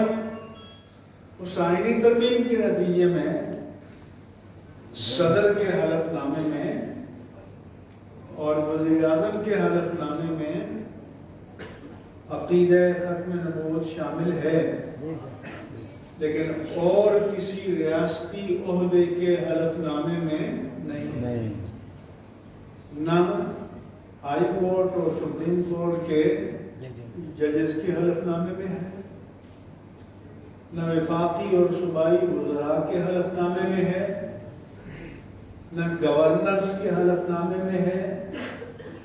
اس آئینی ترمیم کے نتیجے میں صدر کے حلف نامے میں اور وزیر اعظم کے حلف نامے میں عقیدہ ختم نبوت شامل ہے، لیکن اور کسی ریاستی عہدے کے حلف نامے میں نہیں. نہ ہائی کورٹ اور سپریم کورٹ کے ججز کے حلف نامے میں ہے، نہ وفاقی اور صوبائی وزراء کے حلف نامے میں ہے، نہ گورنرز کے حلف نامے میں ہے،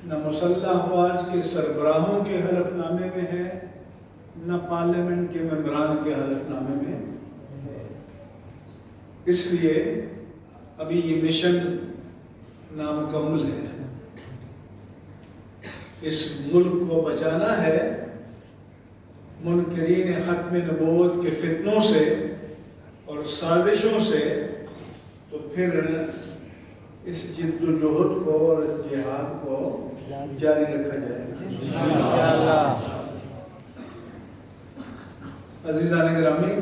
نہ مسلح افواج کے سربراہوں کے حلف نامے میں ہے، نہ پارلیمنٹ کے ممبران کے حلف نامے میں ہے. اس لیے ابھی یہ مشن نامکمل ہے. اس ملک کو بچانا ہے منکرین ختم نبوت کے فتنوں سے اور سازشوں سے، تو پھر اس جد و جہد کو اور اس جہاد کو جاری رکھا جائے گا. عزیزان گرامی،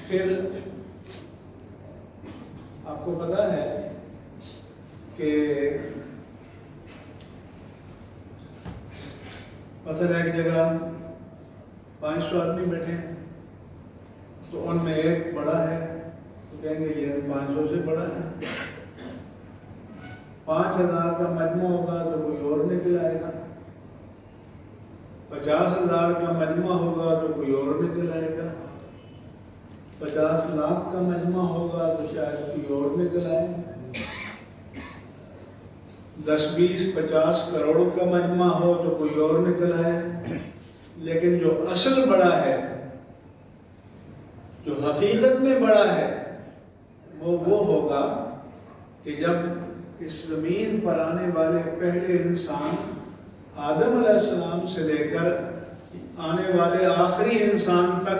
پھر آپ کو پتا ہے کہ مثلا ایک جگہ 500 آدمی بیٹھے ہیں، تو ان میں ایک بڑا ہے تو کہیں گے یہ 500 سے بڑا ہے. 5000 کا مجمع ہوگا تو کوئی اور نکل آئے گا، 50,000 کا مجمع ہوگا تو کوئی اور نکل آئے گا، 50 لاکھ کا مجمع ہوگا تو شاید کوئی اور نکل آئے گا، 10 20 50 کروڑ کا مجمع ہو تو کوئی اور نکل آئے. لیکن جو اصل بڑا ہے، جو حقیقت میں بڑا ہے، وہ ہوگا کہ جب اس زمین پر آنے والے پہلے انسان آدم علیہ السلام سے لے کر آنے والے آخری انسان تک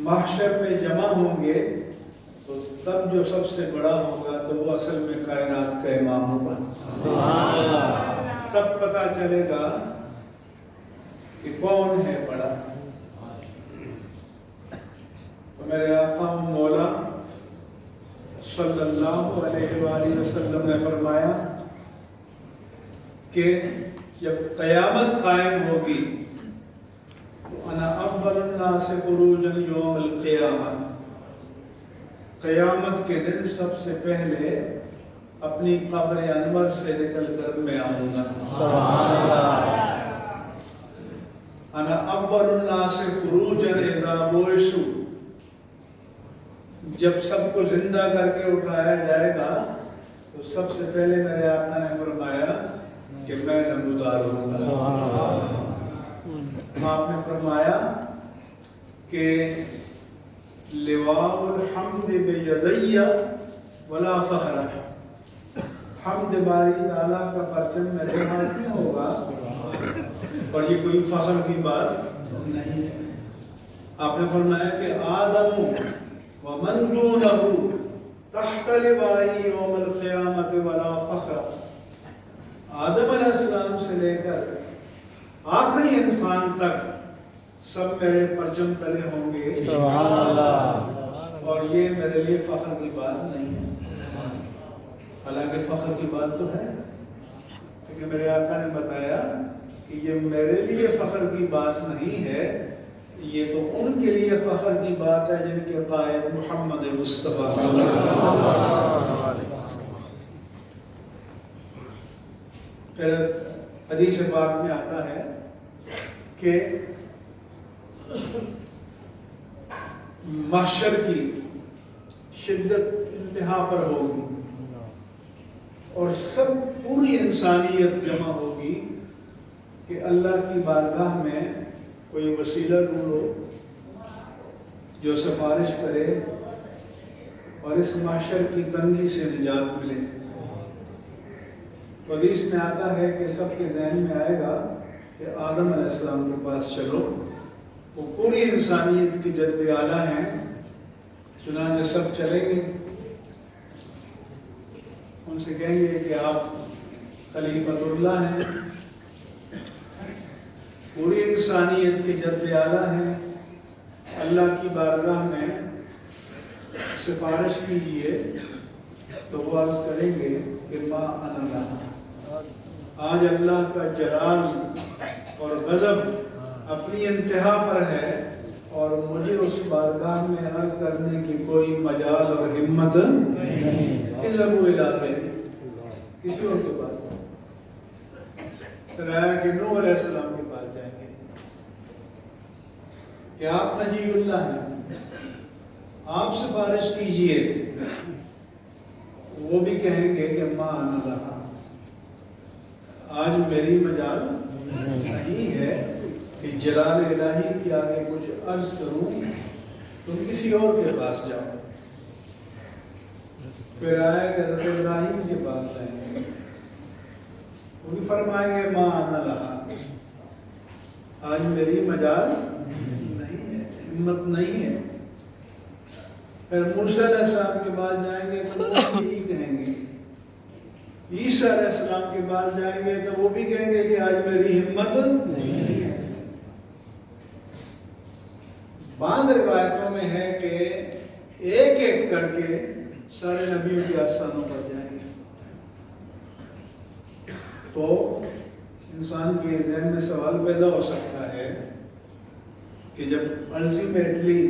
محشر میں جمع ہوں گے، تو تب جو سب سے بڑا ہوگا تو وہ اصل میں کائنات کا امام ہوگا۔ تب پتہ چلے گا کہ کون ہے بڑا۔ تو میرے آقا و مولا صلی اللہ علیہ وآلہ وسلم نے فرمایا کہ جب قیامت قائم ہوگی تو انا اول الناس خروجا یوم القیامہ، قیامت کے دن سب سے پہلے اپنی قبر انور سے نکل کر میں آؤں گا۔ انا اول الناس خروجا اذا بعثوا، جب سب کو زندہ کر کے اٹھایا جائے گا تو سب سے پہلے میرے آقا نے فرمایا کہ میں نمودار ہوں گا۔ آپ نے فرمایا کہ لواء الحمد بیدی ولا فخر، حمد باری تعالیٰ کا پرچم میرے ہاتھ میں ہوگا اور یہ کوئی فخر کی بات نہیں ہے۔ آپ نے فرمایا کہ آدم ومن دونہ تحت لوائی یوم القیامت ولا فخر، آدم علیہ السلام سے لے کر آخری انسان تک سب میرے پرچم تلے ہوں گے، اور یہ میرے لیے فخر کی بات نہیں ہے۔ حالانکہ فخر کی بات تو ہے، لیکن میرے آقا نے بتایا کہ یہ میرے لیے فخر کی بات نہیں ہے، یہ تو ان کے لیے فخر کی بات ہے جن کے قائد محمد مصطفیٰ صلی اللہ علیہ وسلم۔ پھر حدیث پاک میں آتا ہے کہ محشر کی شدت انتہا پر ہوگی اور سب پوری انسانیت جمع ہوگی کہ اللہ کی بارگاہ میں کوئی وسیلہ ڈھونڈو جو سفارش کرے اور اس محشر کی تنگی سے نجات ملے۔ حدیث میں آتا ہے کہ سب کے ذہن میں آئے گا کہ آدم علیہ السلام کے پاس چلو، وہ پوری انسانیت کی جد اعلیٰ ہیں، چنانچہ سب چلیں گے، ان سے کہیں گے کہ آپ خلیفۃ اللہ ہیں، پوری انسانیت کے جد اعلیٰ ہیں، اللہ کی بارگاہ میں سفارش کیجیے۔ تو وہ عرض کریں گے کہ ما انا لہا، آج اللہ کا جلال اور غضب اپنی انتہا پر ہے اور مجھے اس بارگاہ میں عرض کرنے کی کوئی مجال اور ہمت نہیں۔ اذهبوا الی غیری، کسی اور کے پاس۔ پھر آیا کہ نوح علیہ السلام کے پاس جائیں گے کہ آپ نجی اللہ ہیں، آپ سفارش کیجئے۔ وہ بھی کہیں گے کہ ما انا لہا، آج میری مجال نہیں ہے کہ جلال الہی کے آگے کچھ عرض کروں، تم کسی اور کے پاس جاؤ۔ پھر آئے کہ حضرت ابراہیم کے پاس جائیں گے، وہ بھی فرمائیں گے ما انا لہا، آج میری مجال نہیں ہے، ہمت نہیں ہے۔ پھر موسیٰ علیہ السلام کے پاس جائیں گے تو وہ یہی کہیں گے، عیسیٰ علیہ السلام کے پاس جائیں گے تو وہ بھی کہیں گے کہ آج میری ہمت نہیں ہے۔ بعض روایتوں میں ہے کہ ایک ایک کر کے سارے نبیوں کے آستانوں پر جائیں گے۔ تو انسان کے ذہن میں سوال پیدا ہو سکتا ہے کہ جب الٹیمیٹلی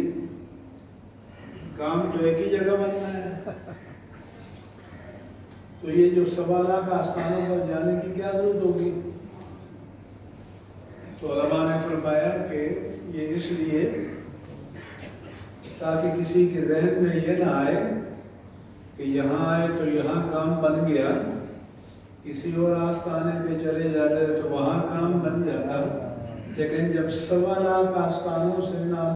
کام تو ایک ہی جگہ بننا ہے، تو یہ جو 1.25 لاکھ آستانوں پر جانے کی کیا ضرورت ہوگی؟ تو علماء نے فرمایا کہ یہ اس لیے تاکہ کسی کے ذہن میں یہ نہ آئے کہ یہاں آئے تو یہاں کام بن گیا، کسی اور آستانے پہ چلے جاتے تو وہاں کام بن جاتا، لیکن جب 1.25 لاکھ آستانوں سے نام